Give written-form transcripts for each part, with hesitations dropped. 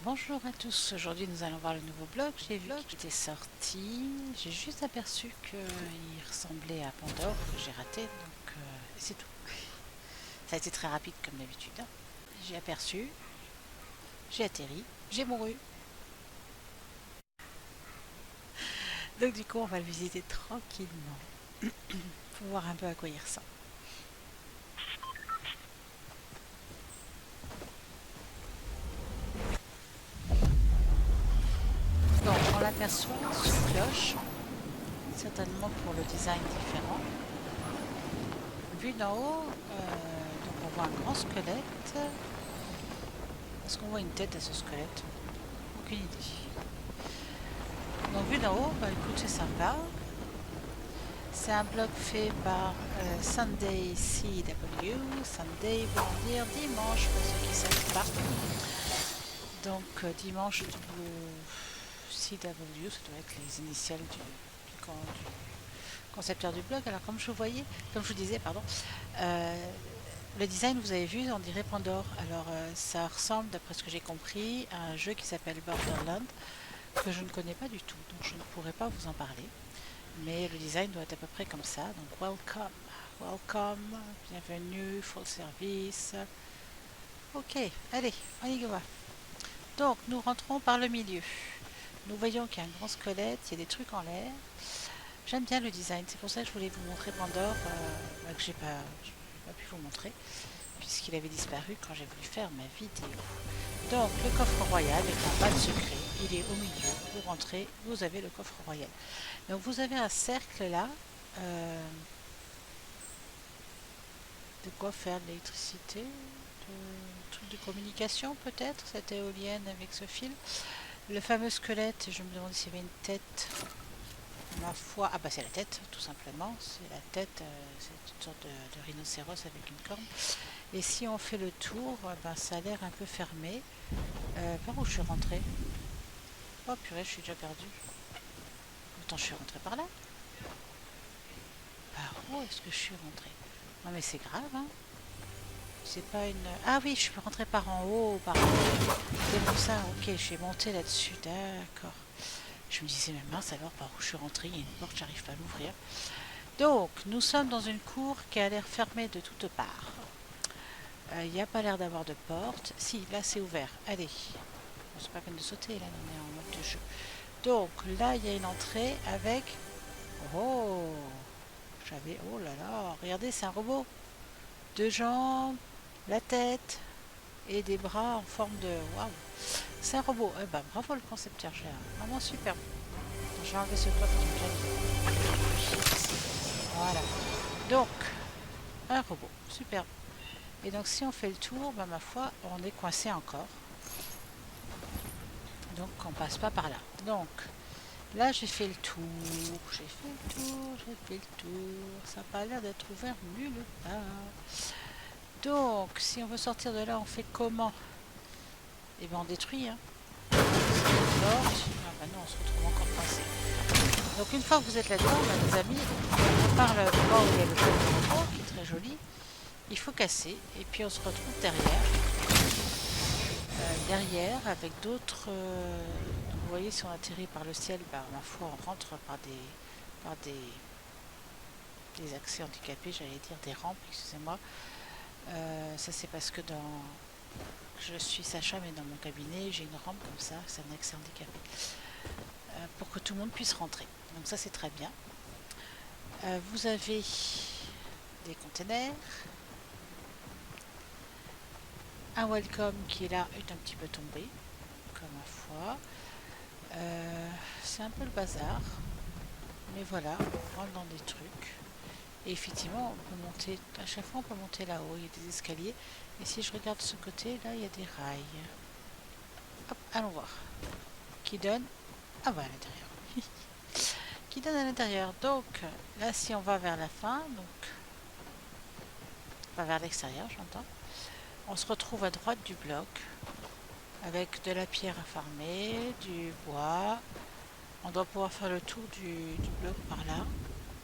Bonjour à tous, aujourd'hui nous allons voir le nouveau blog. J'ai vu qu'il était sorti, j'ai juste aperçu qu'il ressemblait à Pandore, que j'ai raté, donc c'est tout. Ça a été très rapide comme d'habitude. J'ai aperçu, j'ai atterri, j'ai mouru. Donc du coup on va le visiter tranquillement, pour voir un peu à quoi il ressemble. Donc on l'aperçoit sous cloche, certainement pour le design différent. Vu d'en haut, donc on voit un grand squelette. Est-ce qu'on voit une tête à ce squelette? Aucune idée. Donc vu d'en haut, bah écoute, c'est sympa. C'est un blog fait par Sunday CW. Sunday veut dire dimanche pour ceux qui ne savent pas. Donc dimanche CW, ça doit être les initiales du concepteur du blog. Alors comme je vous disais, pardon, le design, vous avez vu, on dirait Pandore. Alors ça ressemble, d'après ce que j'ai compris, à un jeu qui s'appelle Borderland, que je ne connais pas du tout, donc je ne pourrais pas vous en parler. Mais le design doit être à peu près comme ça. Donc welcome, welcome, bienvenue, full service. Ok, allez, on y va. Donc nous rentrons par le milieu. Nous voyons qu'il y a un grand squelette, il y a des trucs en l'air. J'aime bien le design, c'est pour ça que je voulais vous montrer Pandore, que j'ai pas pu vous montrer, puisqu'il avait disparu quand j'ai voulu faire ma vidéo. Donc le coffre royal est en bas de secret, il est au milieu. Vous rentrez, vous avez le coffre royal. Donc vous avez un cercle là, de quoi faire de l'électricité, de truc de communication peut-être, cette éolienne avec ce fil. Le fameux squelette, je me demande s'il y avait une tête. Ma foi, ah bah c'est la tête tout simplement, c'est la tête, c'est une sorte de rhinocéros avec une corne. Et si on fait le tour, ben, ça a l'air un peu fermé. Par où je suis rentrée? Oh purée, je suis déjà perdue. Attends, je suis rentrée par là? Par où est-ce que je suis rentrée? Non mais c'est grave, hein. C'est pas une... Ah oui, je peux rentrer par en haut, par en haut. C'est pour ça, ok, je suis montée là-dessus, d'accord. Je me disais, mais mince, alors par où je suis rentrée? Il y a une porte, j'arrive pas à l'ouvrir. Donc, nous sommes dans une cour qui a l'air fermée de toutes parts. Il n'y a pas l'air d'avoir de porte. Si, là c'est ouvert. Allez. Bon, c'est pas peine de sauter, là, on est en mode de jeu. Donc, là, il y a une entrée avec... Oh, j'avais... Oh là là, regardez, c'est un robot. Deux jambes, la tête et des bras en forme de... Waouh. C'est un robot. Eh ben, bravo le concepteur, j'ai vraiment superbe. J'ai enlevé ce coffre qui me gêne. Voilà. Donc, un robot. Superbe. Et donc, si on fait le tour, ben, ma foi, on est coincé encore. Donc, on passe pas par là. Donc, là, j'ai fait le tour. J'ai fait le tour, j'ai fait le tour. Ça n'a pas l'air d'être ouvert nulle part. Donc, si on veut sortir de là, on fait comment? Eh ben, on détruit, hein. Ah bah non, on se retrouve encore coincé. Donc une fois que vous êtes là-dedans, bah, les amis, par le bord où il y a le robot qui est très joli, il faut casser et puis on se retrouve derrière, avec d'autres. Vous voyez, si on atterrit par le ciel, bah, ma foi, on rentre par des accès handicapés, j'allais dire des rampes, excusez-moi. Ça c'est parce que je suis Sacha, mais dans mon cabinet, j'ai une rampe comme ça, c'est un accès handicapé, pour que tout le monde puisse rentrer. Donc ça c'est très bien. Vous avez des containers, un welcome qui est là est un petit peu tombé, comme ma foi. C'est un peu le bazar, mais voilà, on rentre dans des trucs. Et effectivement, on peut monter, à chaque fois on peut monter là-haut, il y a des escaliers. Et si je regarde ce côté, là il y a des rails. Hop, allons voir. Qui donne... Ah bah à l'intérieur. Qui donne à l'intérieur. Donc là si on va vers la fin, donc pas vers l'extérieur j'entends, on se retrouve à droite du bloc avec de la pierre à farmer, du bois. On doit pouvoir faire le tour du bloc par là,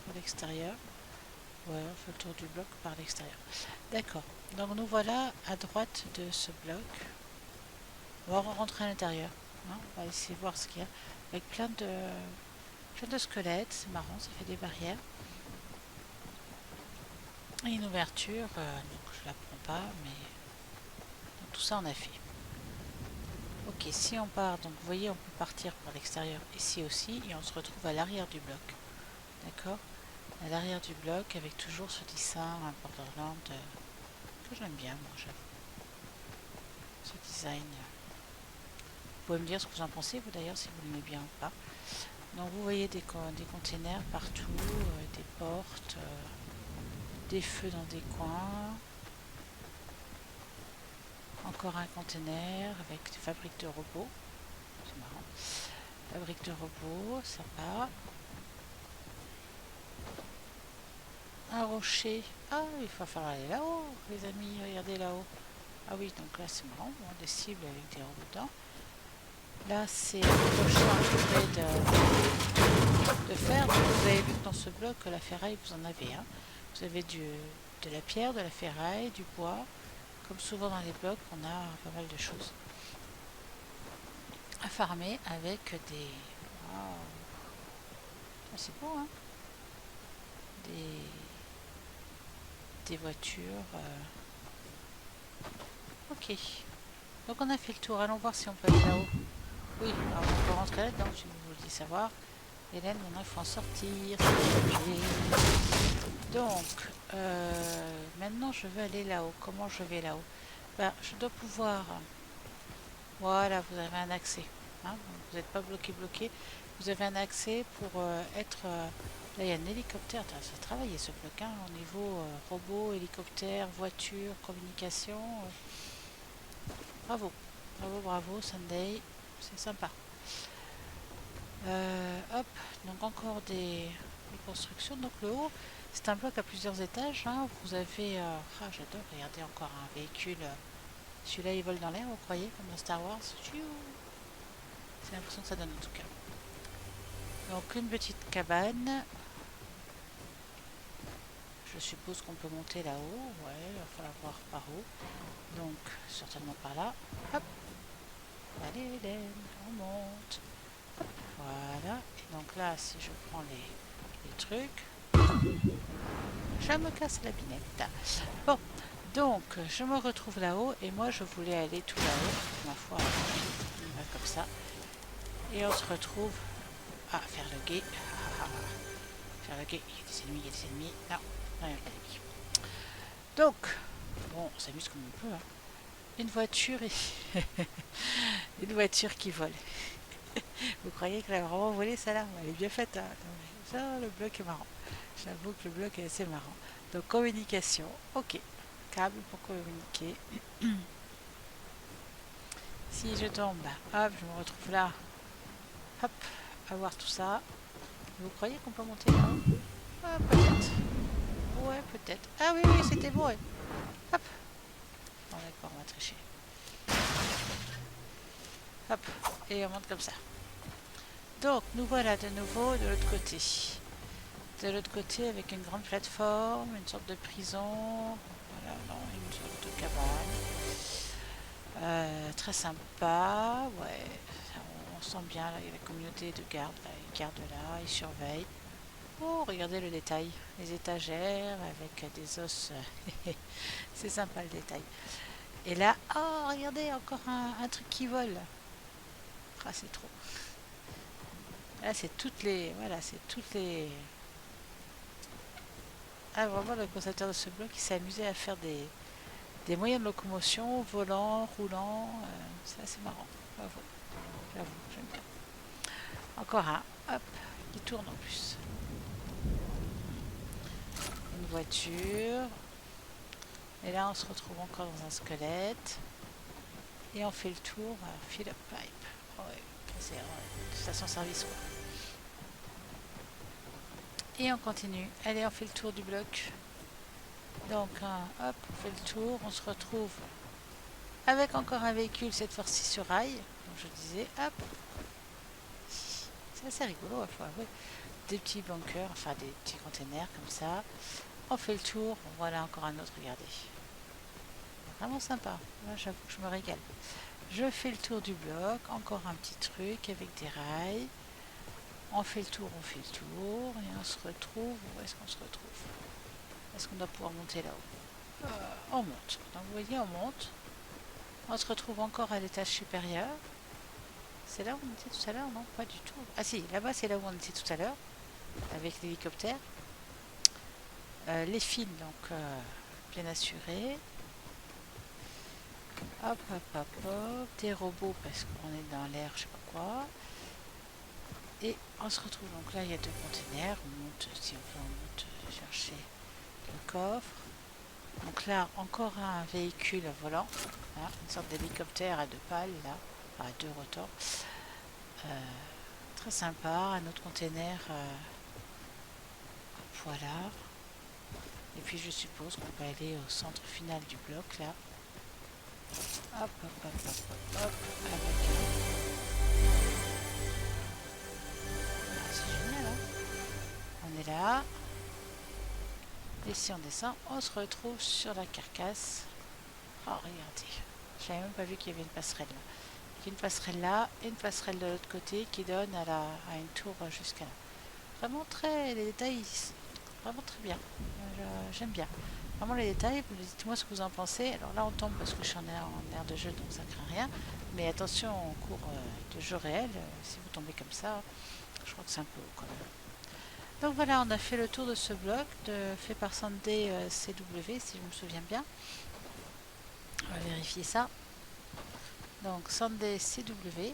par l'extérieur. Ouais, on fait le tour du bloc par l'extérieur. D'accord. Donc nous voilà à droite de ce bloc. On va rentrer à l'intérieur. Hein, on va essayer de voir ce qu'il y a. Avec plein de squelettes. C'est marrant, ça fait des barrières. Et une ouverture. Donc je la prends pas, mais donc, tout ça on a fait. Ok, si on part, donc vous voyez, on peut partir par l'extérieur ici aussi, et on se retrouve à l'arrière du bloc. D'accord? À l'arrière du bloc, avec toujours ce dessin, un Borderland que j'aime bien, moi, j'avoue. Ce design. Vous pouvez me dire ce que vous en pensez, vous d'ailleurs, si vous l'aimez bien ou pas. Donc vous voyez des containers partout, des portes, des feux dans des coins. Encore un container avec des fabriques de robots. C'est marrant. Fabrique de robots, sympa. Un rocher. Ah, il va falloir aller là-haut, les amis, regardez là-haut. Ah oui, donc là c'est marrant, bon, des cibles avec des robots dedans. Là c'est un rocher entouré de fer. Donc, vous avez vu que dans ce bloc, la ferraille, vous en avez. Hein. Vous avez de la pierre, de la ferraille, du bois. Comme souvent dans les blocs, on a pas mal de choses à farmer avec des... Wow. C'est beau, hein, des voitures. Ok. Donc on a fait le tour. Allons voir si on peut aller là-haut. Oui, alors on peut rentrer là-dedans, si vous voulez savoir. Hélène, maintenant il faut en sortir. Donc, maintenant je veux aller là-haut. Comment je vais là-haut? Ben, je dois pouvoir... Voilà, vous avez un accès. Hein, vous n'êtes pas bloqué. Vous avez un accès pour être... là, il y a un hélicoptère. Ça a travaillé ce bloc, hein, au niveau robot, hélicoptère, voiture, communication. Bravo. Bravo, Sunday. C'est sympa. Hop, donc encore des constructions. Donc le haut, c'est un bloc à plusieurs étages. Hein. Vous avez... ah, j'adore, regardez encore un véhicule. Celui-là, il vole dans l'air, vous croyez, comme dans Star Wars. C'est l'impression que ça donne en tout cas. Donc une petite cabane. Je suppose qu'on peut monter là-haut. Ouais, il va falloir voir par où. Donc, certainement par là. Hop. Allez, Hélène, on monte. Hop. Voilà. Et donc là, si je prends les trucs, je me casse la binette. Bon, donc je me retrouve là-haut et moi je voulais aller tout là-haut. Ma foi, on va comme ça. Et on se retrouve à faire le guet. Faire le guet. Il y a des ennemis. Non, il y a pas d'ennemis. Donc, bon, on s'amuse comme on peut. Hein. Une voiture et une voiture qui vole. Vous croyez qu'elle a vraiment volé celle-là? Elle est bien faite. Hein. Ça, le bloc est marrant. J'avoue que le bloc est assez marrant. Donc communication, ok. Câble pour communiquer. Si je tombe, hop, je me retrouve là. Hop, à voir tout ça. Vous croyez qu'on peut monter là? Ah, peut-être. Ouais, peut-être. Ah oui, c'était bon. Ouais. Hop. Bon, d'accord, on va tricher. Hop, et on monte comme ça. Donc, nous voilà de nouveau de l'autre côté. De l'autre côté, avec une grande plateforme, une sorte de prison. Voilà, non, une sorte de cabane. Très sympa, ouais. On sent bien, là, il y a la communauté de garde, là, ils gardent là, ils surveillent. Oh, regardez le détail. Les étagères avec des os. C'est sympa le détail. Et là, oh, regardez, encore un truc qui vole. Ah, c'est trop. Là, c'est toutes les... Voilà, c'est toutes les... Ah, vraiment, le concepteur de ce bloc, il s'est amusé à faire des moyens de locomotion, volants, roulants. C'est assez marrant. Bravo. J'avoue, j'aime bien. Encore un. Hop, qui tourne en plus. Une voiture. Et là, on se retrouve encore dans un squelette. Et on fait le tour. Fill up pipe. Oh, ouais, c'est station-service, quoi. Et on continue. Allez, on fait le tour du bloc. Donc, hop, on fait le tour. On se retrouve avec encore un véhicule, cette fois-ci sur rail. Donc, je disais, hop. C'est assez rigolo, il faut avouer. Des petits bunkers, enfin des petits containers comme ça. On fait le tour. Voilà encore un autre, regardez. Vraiment sympa. Moi, j'avoue que je me régale. Je fais le tour du bloc, encore un petit truc avec des rails. On fait le tour, et on se retrouve. Où est-ce qu'on se retrouve? Est-ce qu'on doit pouvoir monter là-haut? On monte. Donc vous voyez, on monte. On se retrouve encore à l'étage supérieur. C'est là où on était tout à l'heure? Non, pas du tout. Ah si, là-bas c'est là où on était tout à l'heure, avec l'hélicoptère. Les fils, donc, bien assurés. Hop, hop, hop, hop. Des robots parce qu'on est dans l'air, je sais pas quoi. Et on se retrouve, donc là il y a deux containers. On monte, si on veut, on monte chercher le coffre. Donc là, encore un véhicule à volant. Hein, une sorte d'hélicoptère à deux pales, là. Enfin, à deux rotors. Très sympa. Un autre container à poilard. Et puis je suppose qu'on peut aller au centre final du bloc, là. Hop, hop, hop, hop, hop, hop. Avec... Ah, c'est génial, hein. On est là. Et si on descend, on se retrouve sur la carcasse. Oh, regardez. J'avais même pas vu qu'il y avait une passerelle là. Il y a une passerelle là et une passerelle de l'autre côté qui donne à une tour jusqu'à là. Vraiment très... Les détails, vraiment très bien. J'aime bien. Vraiment les détails, dites-moi ce que vous en pensez. Alors là on tombe parce que je suis en air de jeu donc ça craint rien. Mais attention en cours de jeu réel, si vous tombez comme ça, je crois que c'est un peu haut quand même. Donc voilà, on a fait le tour de ce bloc fait par Sunday CW si je me souviens bien. On va vérifier ça. Donc Sunday CW.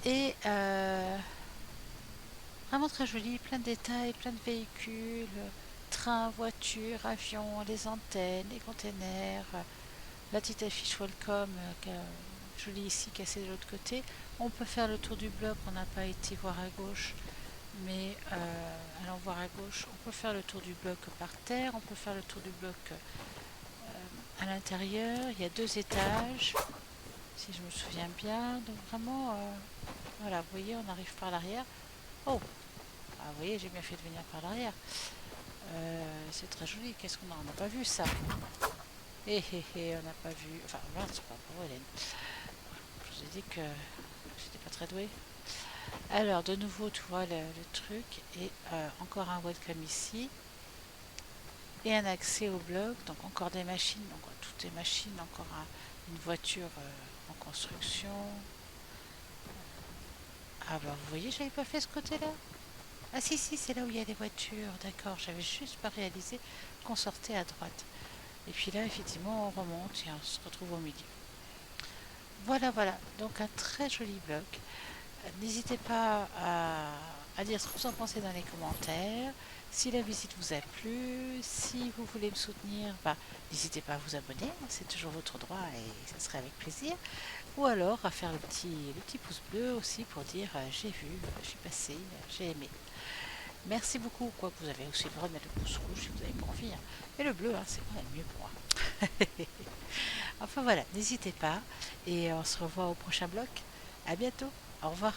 Et vraiment très joli, plein de détails, plein de véhicules, trains, voitures, avions, les antennes, les containers, la petite affiche Welcome, jolie ici, cassée de l'autre côté. On peut faire le tour du bloc, on n'a pas été voir à gauche, mais allons voir à gauche. On peut faire le tour du bloc par terre, on peut faire le tour du bloc à l'intérieur. Il y a 2 étages, si je me souviens bien. Donc vraiment, voilà, vous voyez, on arrive par l'arrière. Oh, ah, vous voyez, j'ai bien fait de venir par l'arrière. C'est très joli. Qu'est-ce qu'on a? On n'a pas vu ça. On n'a pas vu. Enfin, voilà, c'est pas pour Hélène. Je vous ai dit que j'étais pas très douée. Alors, de nouveau, tu vois le truc. Et encore un welcome ici. Et un accès au bloc. Donc, encore des machines. Donc, toutes les machines. Encore une voiture en construction. Ah, bah, vous voyez, j'avais pas fait ce côté-là. Ah si, c'est là où il y a les voitures, d'accord, j'avais juste pas réalisé qu'on sortait à droite. Et puis là, effectivement, on remonte et on se retrouve au milieu. Voilà, donc un très joli bloc. N'hésitez pas à dire ce que vous en pensez dans les commentaires. Si la visite vous a plu, si vous voulez me soutenir, n'hésitez pas à vous abonner, c'est toujours votre droit et ça serait avec plaisir. Ou alors à faire le petit pouce bleu aussi pour dire j'ai vu, je suis passé, j'ai aimé. Merci beaucoup, quoi que vous avez aussi le droit de mettre le pouce rouge si vous avez pas envie. Hein. Et le bleu, hein, c'est quand même mieux pour moi. Enfin voilà, n'hésitez pas. Et on se revoit au prochain bloc. À bientôt. Au revoir.